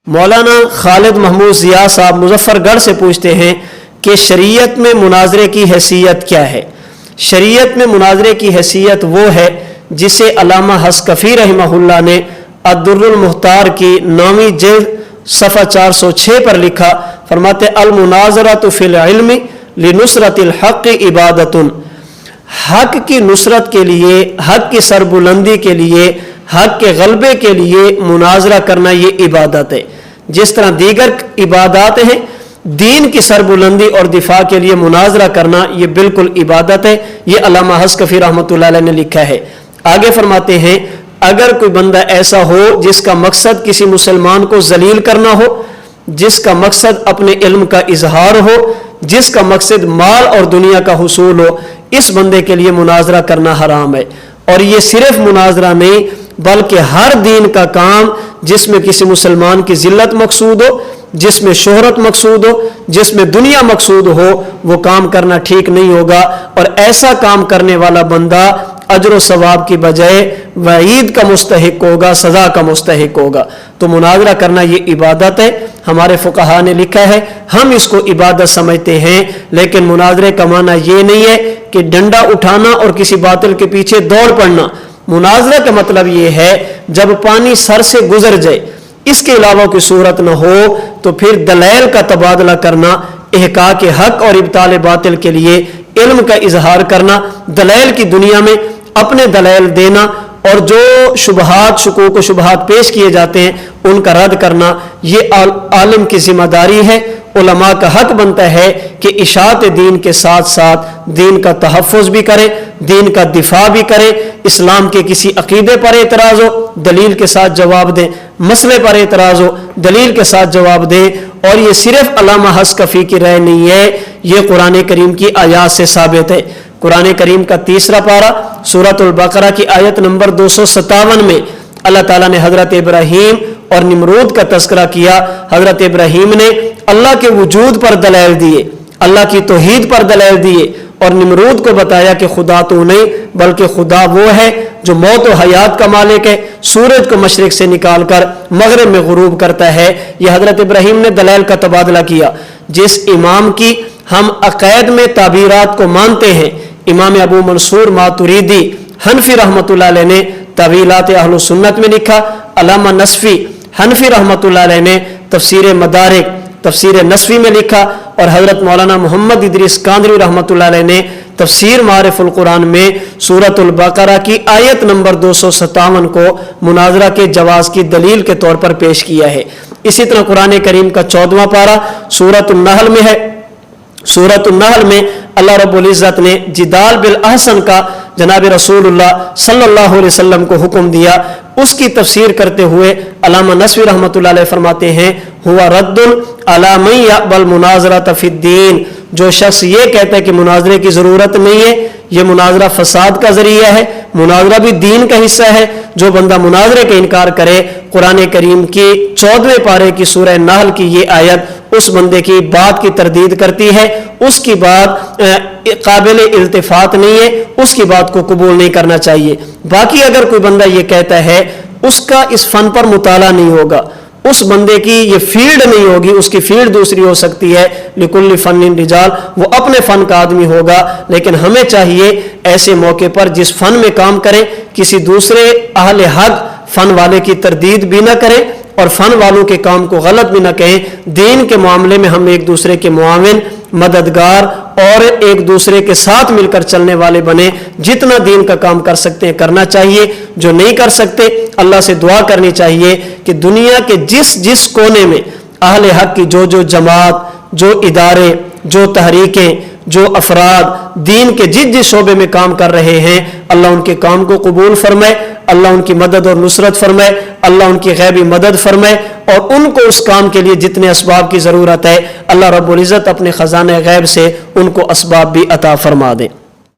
مولانا خالد محمود ضیاء صاحب مظفر گڑھ سے پوچھتے ہیں کہ شریعت میں مناظرے کی حیثیت کیا ہے؟ شریعت میں مناظرے کی حیثیت وہ ہے جسے علامہ حسکفی رحمہ اللہ نے الدر المختار کی 9ویں جلد صفحہ 406 پر لکھا۔ فرماتے المناظرۃ فی العلم لنصرت الحق عبادۃ، حق کی نصرت کے لیے، حق کی سربلندی کے لیے، حق کے غلبے کے لیے مناظرہ کرنا یہ عبادت ہے۔ جس طرح دیگر عبادات ہیں، دین کی سربلندی اور دفاع کے لیے مناظرہ کرنا یہ بالکل عبادت ہے۔ یہ علامہ حسکفی رحمۃ اللہ علیہ نے لکھا ہے۔ آگے فرماتے ہیں اگر کوئی بندہ ایسا ہو جس کا مقصد کسی مسلمان کو ذلیل کرنا ہو، جس کا مقصد اپنے علم کا اظہار ہو، جس کا مقصد مال اور دنیا کا حصول ہو، اس بندے کے لیے مناظرہ کرنا حرام ہے۔ اور یہ صرف مناظرہ نہیں بلکہ ہر دین کا کام جس میں کسی مسلمان کی ذلت مقصود ہو، جس میں شہرت مقصود ہو، جس میں دنیا مقصود ہو، وہ کام کرنا ٹھیک نہیں ہوگا۔ اور ایسا کام کرنے والا بندہ اجر و ثواب کی بجائے وعید کا مستحق ہوگا، سزا کا مستحق ہوگا۔ تو مناظرہ کرنا یہ عبادت ہے۔ ہمارے فقہا نے لکھا ہے، ہم اس کو عبادت سمجھتے ہیں، لیکن مناظرے کا معنی یہ نہیں ہے کہ ڈنڈا اٹھانا اور کسی باطل کے پیچھے دوڑ پڑنا۔ مناظرہ کا مطلب یہ ہے جب پانی سر سے گزر جائے، اس کے علاوہ کوئی صورت نہ ہو تو پھر دلائل کا تبادلہ کرنا، احقاق حق اور ابطال باطل کے لیے علم کا اظہار کرنا، دلائل کی دنیا میں اپنے دلائل دینا، اور جو شبہات، شکوک و شبہات پیش کیے جاتے ہیں ان کا رد کرنا، یہ عالم کی ذمہ داری ہے۔ علماء کا حق بنتا ہے کہ اشاعت دین کے ساتھ ساتھ دین کا تحفظ بھی کرے، دین کا دفاع بھی کرے۔ اسلام کے کسی عقیدے پر اعتراض ہو دلیل کے ساتھ جواب دیں، مسئلے پر اعتراض ہو دلیل کے ساتھ جواب دیں۔ اور یہ صرف علامہ حسکفی کی رائے نہیں ہے، یہ قرآن کریم کی آیات سے ثابت ہے۔ قرآن کریم کا 3 پارہ سورۃ البقرہ کی آیت نمبر 257 میں اللہ تعالیٰ نے حضرت ابراہیم اور نمرود کا تذکرہ کیا۔ حضرت ابراہیم نے اللہ کے وجود پر دلائل دیے، اللہ کی توحید پر دلائل دیے، اور نمرود کو بتایا کہ خدا تو نہیں بلکہ خدا وہ ہے جو موت و حیات کا مالک ہے، سورج کو مشرق سے نکال کر مغرب میں غروب کرتا ہے۔ یہ حضرت ابراہیم نے دلائل کا تبادلہ کیا۔ جس امام کی ہم عقائد میں تعبیرات کو مانتے ہیں، امام ابو منصور ماتریدی حنفی رحمۃ اللہ علیہ نے تعویلات اہل سنت میں لکھا۔ علامہ نصفی حنفی رحمۃ اللہ علیہ نے تفسیر مدارک، تفسیر نصفی میں لکھا، اور حضرت مولانا محمد ادریس کاندری رحمۃ اللہ علیہ نے تفسیر معارف القرآن میں سورۃ البقرہ کی آیت نمبر 257 کو مناظرہ کے جواز کی دلیل کے طور پر پیش کیا ہے۔ اسی طرح قرآن کریم کا 14واں پارہ سورۃ النحل میں ہے۔ سورۃ النحل میں اللہ رب العزت نے جدال بالاحسن کا جناب رسول اللہ صلی اللہ علیہ وسلم کو حکم دیا۔ اس کی تفسیر کرتے ہوئے علامہ نصفی رحمۃ اللہ علیہ فرماتے ہیں ہوا رد علی من یقبل مناظرۃ فی الدین، جو شخص یہ کہتا ہے کہ مناظرے کی ضرورت نہیں ہے، یہ مناظرہ فساد کا ذریعہ ہے، مناظرہ بھی دین کا حصہ ہے۔ جو بندہ مناظرے کا انکار کرے، قرآن کریم کی 14ویں پارے کی سورہ نحل کی یہ آیت اس بندے کی بات کی تردید کرتی ہے، اس کی بات قابل التفات نہیں ہے، اس کی بات کو قبول نہیں کرنا چاہیے۔ باقی اگر کوئی بندہ یہ کہتا ہے اس کا اس فن پر مطالعہ نہیں ہوگا، اس بندے کی یہ فیلڈ نہیں ہوگی، اس کی فیلڈ دوسری ہو سکتی ہے، لکل فن رجال، وہ اپنے فن کا آدمی ہوگا۔ لیکن ہمیں چاہیے ایسے موقع پر جس فن میں کام کریں، کسی دوسرے اہل حق فن والے کی تردید بھی نہ کریں اور فن والوں کے کام کو غلط بھی نہ کہیں۔ دین کے معاملے میں ہم ایک دوسرے کے معاون، مددگار اور ایک دوسرے کے ساتھ مل کر چلنے والے بنے۔ جتنا دین کا کام کر سکتے ہیں کرنا چاہیے، جو نہیں کر سکتے اللہ سے دعا کرنی چاہیے کہ دنیا کے جس کونے میں اہل حق کی جو جماعت، جو ادارے، جو تحریکیں، جو افراد دین کے جس شعبے میں کام کر رہے ہیں، اللہ ان کے کام کو قبول فرمائے، اللہ ان کی مدد اور نصرت فرمائے، اللہ ان کی غیبی مدد فرمائے، اور ان کو اس کام کے لیے جتنے اسباب کی ضرورت ہے اللہ رب العزت اپنے خزانہ غیب سے ان کو اسباب بھی عطا فرما دے۔